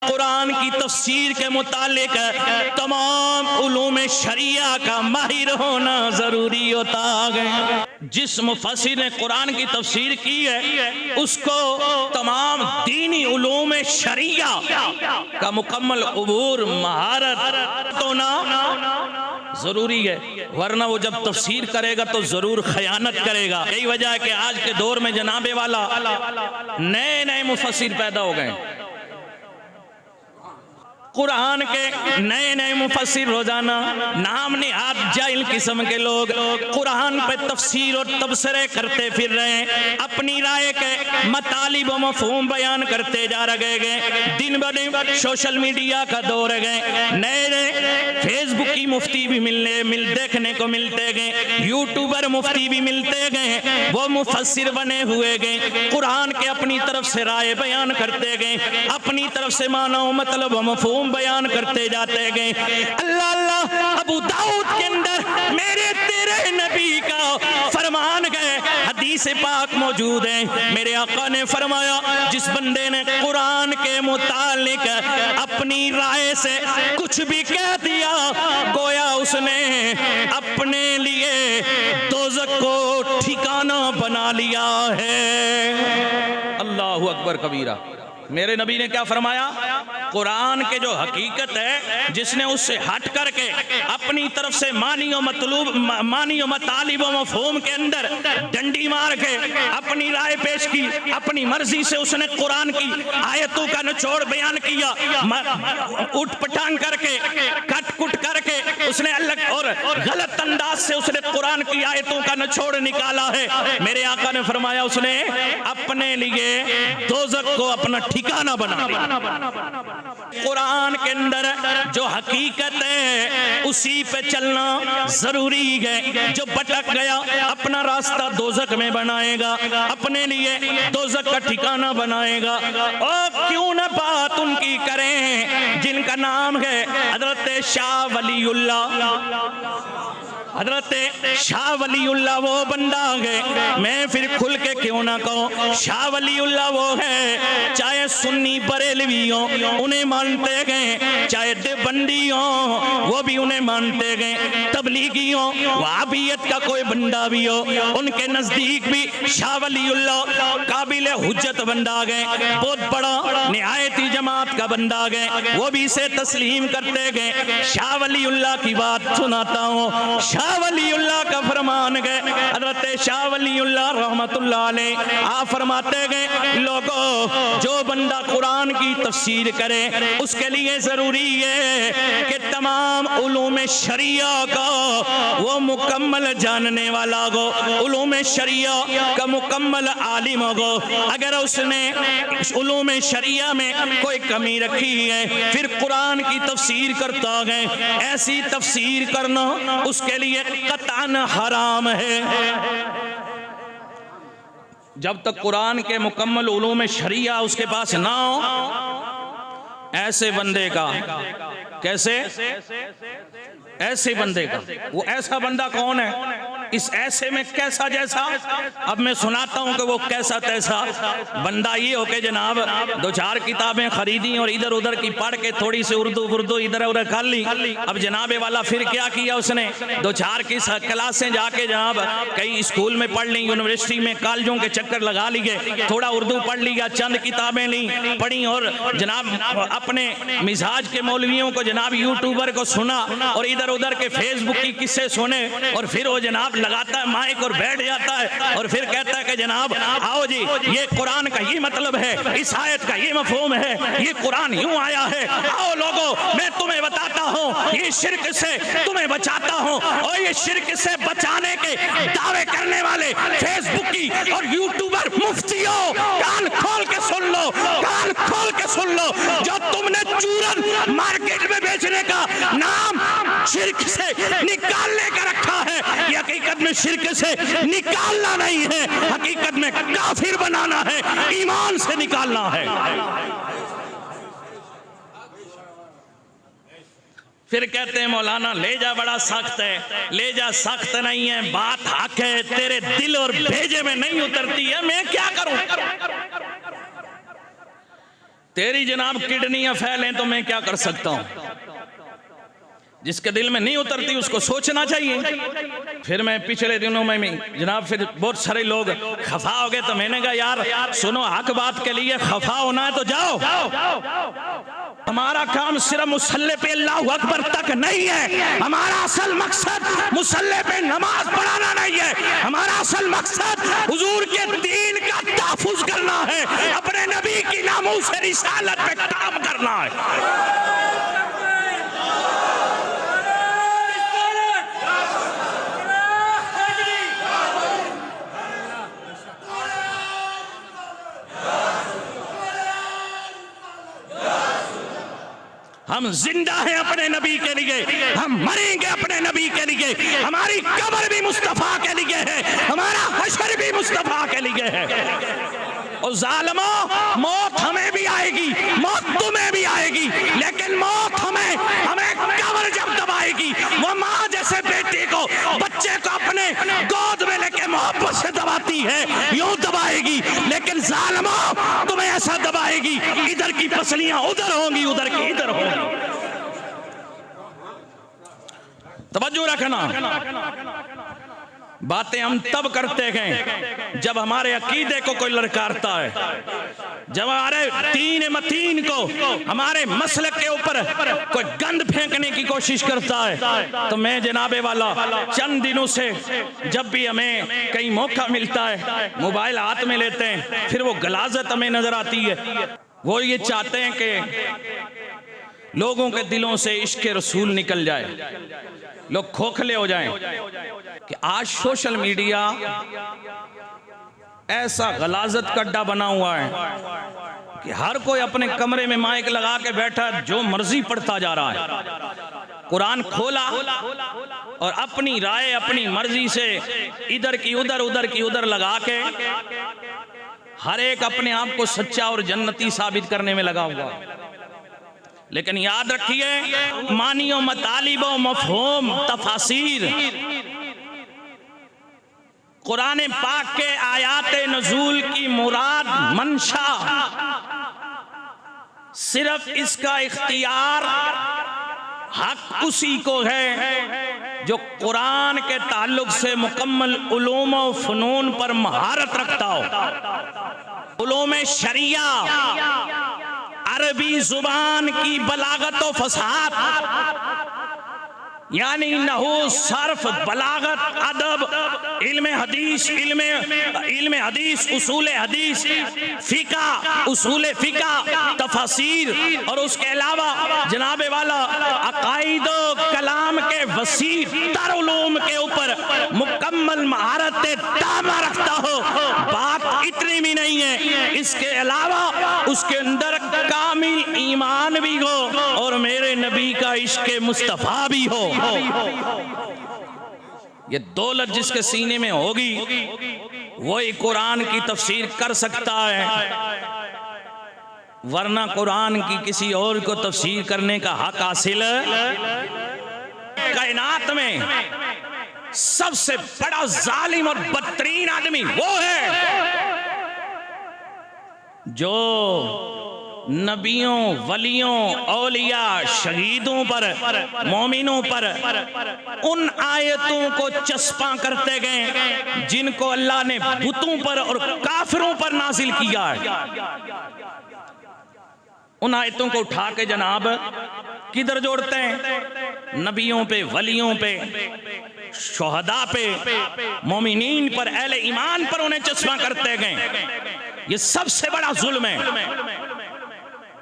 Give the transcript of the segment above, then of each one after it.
कुरान की तफसीर के मुतालिक तमाम उलूम शरिया का माहिर होना जरूरी होता है। जिस मुफस्सिर ने कुरान की तफसीर की है उसको तमाम दीनी उलूम शरिया का मुकम्मल उबूर महारत होना जरूरी है, वरना वो जब तफसीर करेगा तो जरूर खयानत करेगा। यही वजह है कि आज के दौर में जनाबे वाला नए नए मुफस्सिर पैदा हो गए, कुरान के नए नए मुफस्सिर रोजाना नाम निहाद जाहिल किस्म के लोग कुरान पे तफसीर और तबसरे करते फिर रहे हैं, अपनी राय के मतालिब व मफहूम बयान करते जा रहे हैं। दिन ब दिन सोशल मीडिया का दौर है, नए नए फेसबुक की मुफ्ती भी देखने को मिलते गए, यूट्यूबर मुफ्ती भी मिलते गए, वो मुफस्सिर बने हुए गए, कुरान के अपनी तरफ से राय बयान करते गए, अपनी तरफ से माना मतलब मफहूम बयान करते जाते गए। अल्लाह अल्लाह अबू दाऊद के अंदर मेरे तेरे नबी का फरमान गए, हदीस पाक मौजूद है। मेरे आका ने फरमाया जिस बंदे ने कुरान के मुतालिक अपनी राय से कुछ भी कह दिया गोया उसने अपने लिए दोज़ख को ठिकाना बना लिया है। अल्लाहु अकबर कबीरा। मेरे नबी ने क्या फरमाया, कुरान के जो हकीकत है जिसने उससे हट करके अपनी तरफ से मानियो मतालिब व मफहूम के अंदर डंडी मार के अपनी राय पेश की, अपनी मर्जी से उसने कुरान की आयतों का निचोड़ बयान किया, उठ पटांग करके कट कुट करके उसने अलग और गलत अंदाज से उसने कुरान की आयतों का निचोड़ निकाला है। मेरे आका ने फरमाया उसने अपने लिए दोज़ख को अपना ठिकाना बना लिया। कुरान के अंदर जो हकीकत है उसी पे चलना जरूरी है। जो भटक गया अपना रास्ता दोज़ख में बनाएगा, अपने लिए दोज़ख का ठिकाना बनाएगा। और क्यों न बात उनकी करें जिनका नाम है हजरत शाह वलीउल्लाह। हजरत शाह वलीउल्लाह वो बंदा है, मैं फिर खुल के क्यों ना कहूँ, शाह वलीउल्लाह वो है चाहे सुन्नी बरेलवी हो उन्हें मानते गए, चाहे देवबंदी हो वो भी उन्हें मानते गए, तबलीगी हो वहाबियत का कोई बंदा भी हो उनके नजदीक भी शाह वलीउल्लाह काबिल हुज्जत बंदा गए, बहुत बड़ा निहायती जमात का बंदा गए, वो भी इसे तस्लीम करते गए। शाह वलीउल्लाह की बात सुनाता हूँ। शाह वलीउल्लाह का फरमान गए, हज़रत शाह वलीउल्लाह रहमतुल्लाह अलैह आप फरमाते गए लोगों जो बंदा कुरान की तफसीर करे उसके लिए जरूरी है कि तमाम उलूम शरिया का वो मुकम्मल जानने वाला हो, उलूम शरिया का मुकम्मल आलिम हो। अगर उसने उलूम शरिया में कोई कमी रखी है फिर कुरान की तफसीर करता है, ऐसी तफसीर करना उसके लिए कतअन हराम है। जब तक कुरान के मुकम्मल उलूम शरिया उसके पास ना हो, ऐसे बंदे का कैसे ऐसे बंदे का वो ऐसा बंदा कौन है, इस ऐसे में कैसा जैसा। अब मैं सुनाता हूं कि वो कैसा तैसा बंदा ये हो के जनाब दो चार किताबें खरीदी और इधर उधर की पढ़ के थोड़ी सी उर्दू इधर उधर कर ली। अब जनाबे वाला फिर क्या किया उसने, दो चार की क्लासें जाके जनाब कहीं स्कूल में पढ़ ली, यूनिवर्सिटी में कॉलेजों के चक्कर लगा लिए, थोड़ा उर्दू पढ़ लिया, चंद किताबें ली पढ़ी और जनाब अपने मिजाज के मौलवियों को जनाब यूट्यूबर को सुना और इधर उधर के फेसबुक की किस्से सुने और फिर वो जनाब लगाता है माइक और बैठ जाता है और फिर कहता है कि जनाब आओ जी ये कुरान का ये मतलब है, इस आयत का ये मफहूम है, ये कुरान यूं आया है, आओ लोगों मैं तुम्हें बताता हूँ, ये शिर्क से तुम्हें बचाता हूँ। और ये शिर्क से बचाने के दावे करने वाले फेसबुक की और यूट्यूबर मुफ्तियों कान खोल के सुन लो, कान खोल के सुन लो, जो तुमने चूरन मार्केट में बेचने का नाम शिर्क से निकालने का रखा है, ये हकीकत में शिर्क से निकालना नहीं है, हकीकत में काफिर बनाना है, ईमान से निकालना है। फिर कहते हैं मौलाना ले जा बड़ा सख्त है, ले जा सख्त नहीं है, बात हक है, तेरे दिल और भेजे में नहीं उतरती है, मैं क्या करूं। तेरी जनाब किडनियां फैलें तो मैं क्या कर सकता हूं? जिसके दिल में नहीं उतरती उसको सोचना चाहिए। फिर मैं पिछले दिनों में जनाब फिर बहुत सारे लोग खफा हो गए, तो मैंने कहा यार सुनो, हक बात के लिए खफा होना है तो जाओ। हमारा काम सिर्फ मुसल्ले पे अल्लाहू अकबर तक नहीं है। हमारा असल मकसद मुसल्ले पे नमाज पढ़ाना नहीं है। हमारा असल मकसद हुजूर के दीन का तहफ़्फ़ुज़ करना है, अपने नबी की नामूस रिसालत पे काम करना है। हम जिंदा हैं अपने नबी के लिए, हम मरेंगे अपने नबी के लिए। हमारी कब्र भी मुस्तफा के लिए है, हमारा हश्र भी मुस्तफा के लिए है। और जालिमो, मौत हमें भी आएगी, मौत तुम्हें भी आएगी, लेकिन मौत हमें कब्र जब दबाएगी, वो माँ जैसे बेटे को, बच्चे को अपने गोद में लेके मोहब्बत से दबाती है, यूं दबाएगी। लेकिन जालिमो, तुम्हें ऐसा दबाएगी, इधर की पसलियां उधर होंगी, उधर की इधर होंगी। तवज्जो रखना। बातें हम तब करते हैं जब हमारे अकीदे को कोई ललकारता है, जब हमारे दीन मतीन को, हमारे मसलक के ऊपर कोई गंद फेंकने की कोशिश करता है। तो मैं जनाबे वाला चंद दिनों से जब भी हमें कहीं मौका मिलता है मोबाइल हाथ में लेते हैं, फिर वो गलाजत हमें नजर आती है। वो ये चाहते हैं कि लोगों के दिलों से इश्क रसूल निकल जाए, लोग खोखले हो जाएं। कि आज सोशल मीडिया ऐसा गलाजत का अड्डा बना हुआ है कि हर कोई अपने कमरे में माइक लगा के बैठा है, जो मर्जी पढ़ता जा रहा है। कुरान खोला और अपनी राय अपनी मर्जी से इधर की उधर, उधर की उधर लगा के हर एक अपने आप को सच्चा और जन्नती साबित करने में लगा हुआ। लेकिन याद रखिए, मानियो मतालिबो मफहूम तफासीर, कुरान पाक के आयात नजूल की मुराद मंशा, सिर्फ इसका इख्तियार हक उसी को है जो कुरान के ताल्लुक से मुकम्मल उलूम व फनून पर महारत रखता हो। उलूम शरिया, अरबी जुबान की बलागत व फसाहत, यानी नहू, सर्फ, बलागत, अदब, इल्म हदीस, उसूल हदीस, फिका, उसूल फिका, तफसीर, और उसके अलावा जनाबे वाला अकाईद कलाम के वसी तर उलूम के ऊपर मुकम्मल महारत तामा रखता हो। बात इतनी भी नहीं है, इसके अलावा उसके अंदर कामिल ईमान भी हो और मेरे नबी का इश्क मुस्तफा भी हो। ये दौलत जिसके सीने में होगी वही कुरान की तफसीर कर सकता है, वरना कुरान की किसी और को तफसीर करने का हक हासिल। कायनात में सबसे बड़ा जालिम और बदतरीन आदमी वो है जो नबियों, वलियों, औलिया, शहीदों पर, मोमिनों पर उन आयतों को चस्पा करते गए जिनको अल्लाह ने बुतों पर और काफिरों पर नाजिल किया है। उन आयतों को उठा के जनाब किधर जोड़ते हैं? नबियों पे, वलियों पे, शोहदा पे, मोमिनीन पर, अहले ईमान पर उन्हें चस्पा करते गए। ये सबसे बड़ा जुल्म है।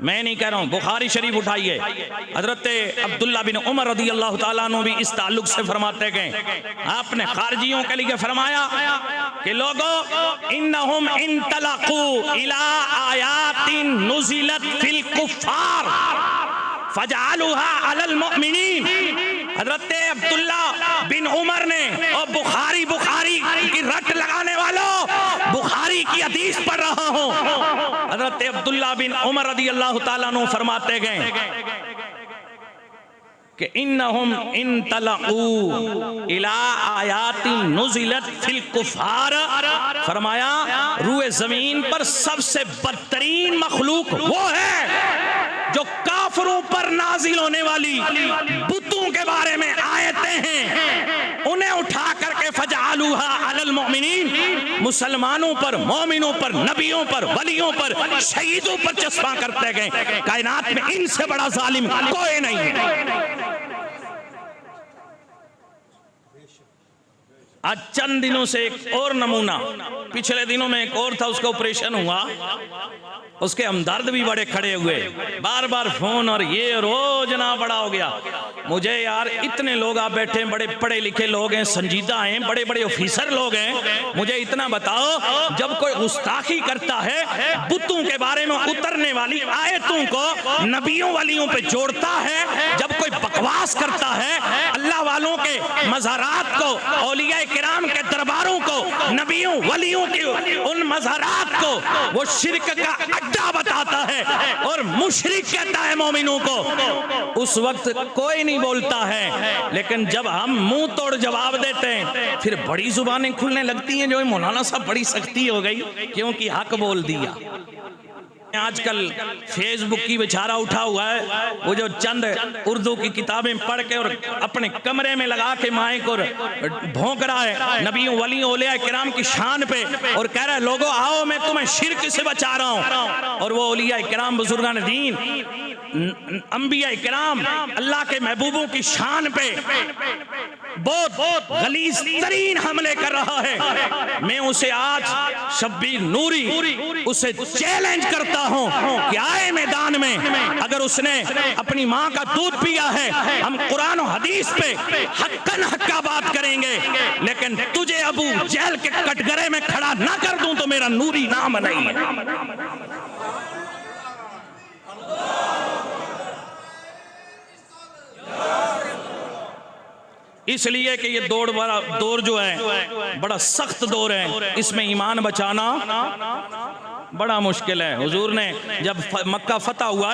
मैं नहीं कह रहा हूं, बुखारी शरीफ उठाइए, हजरत अब्दुल्ला बिन उमर रदी अल्लाह ताला अन्हु भी इस ताल्लुक से फरमाते गए। आपने खारजियों के लिए फरमाया कि लोगों, इन्नहुम इंतलकू इला आयातिन नुज़िलत फिल कुफ़ार फजअलूहा अलल मुमिनीन। हजरत अब्दुल्ला बिन उमर ने, और बुखारी की रट लगाने वालों, बुखारी की हदीस पढ़ रहा हूं, हजरत अब्दुल्ला बिन उमर रज़ी अल्लाह ताला अन्हु फरमाते गए कि इन्नहुम इन तलऊ इला आयाती नुज़िलत फिल कुफार, फरमाया रूए जमीन पर सबसे बदतरीन मखलूक वो है जो काफिरों पर नाजिल होने वाली बुतों के बारे में आयतें हैं उन्हें उठा करके फजअलूहा अलल मोमिनीन, मुसलमानों पर, मोमिनों पर, नबियों पर, वलियों पर, शहीदों पर चस्पा करते गए। कायनात में इनसे बड़ा जालिम कोई नहीं है। आज चंद दिनों से एक और नमूना, पिछले दिनों में एक और था, उसका ऑपरेशन हुआ, उसके हमदर्द भी बड़े खड़े हुए, बार बार फोन और ये रोजना बड़ा हो गया। मुझे यार इतने लोग आप बैठे हैं, बड़े पढ़े लिखे लोग हैं, संजीदा हैं, बड़े बड़े ऑफिसर लोग हैं, मुझे इतना बताओ जब कोई गुस्ताखी करता है, बुतों के बारे में उतरने वाली आयतों को नबियों वलियों पे जोड़ता है, जब कोई बकवास करता है अल्लाह वालों के मज़ारात को, औलिया किराम के दरबारों को, नबियों वलियों के उन मज़ारात को वो शिर्क का अड्डा बताता है और मुशरिक कहता है मोमिनों को, उस वक्त कोई नहीं बोलता है। लेकिन जब हम मुंह तोड़ जवाब देते हैं फिर बड़ी जुबानें खुलने लगती हैं, जो मौलाना साहब बड़ी सख्ती हो गई क्योंकि हक बोल दिया। आजकल फेसबुक की बेचारा उठा हुआ है, वो जो चंद उर्दू की किताबें पढ़ के और अपने कमरे में लगा के माइक और भौंक रहा है नबियों वलियों औलिया किराम की शान पे और कह रहा है लोगों आओ मैं तुम्हें शिर्क से बचा रहा हूं। और वो औलिया किराम, बुजुर्गान दीन, अंबिया किराम, अल्लाह के महबूबों की शान पे बहुत गलीज तरीन हमले कर रहा है। मैं उसे आज शब्बीर नूरी उसे चैलेंज करता हूं कि आए मैदान में, अगर उसने अपनी मां का दूध पिया है हम कुरान और हदीस पे हक्कन हक्का बात करेंगे, लेकिन तुझे अबू जहल के कटघरे में खड़ा ना कर दूं तो मेरा नूरी नाम नहीं है। इसलिए कि ये दौर जो है बड़ा सख्त दौर है, इसमें ईमान बचाना बड़ा मुश्किल है। हुजूर ने जब मक्का फतह हुआ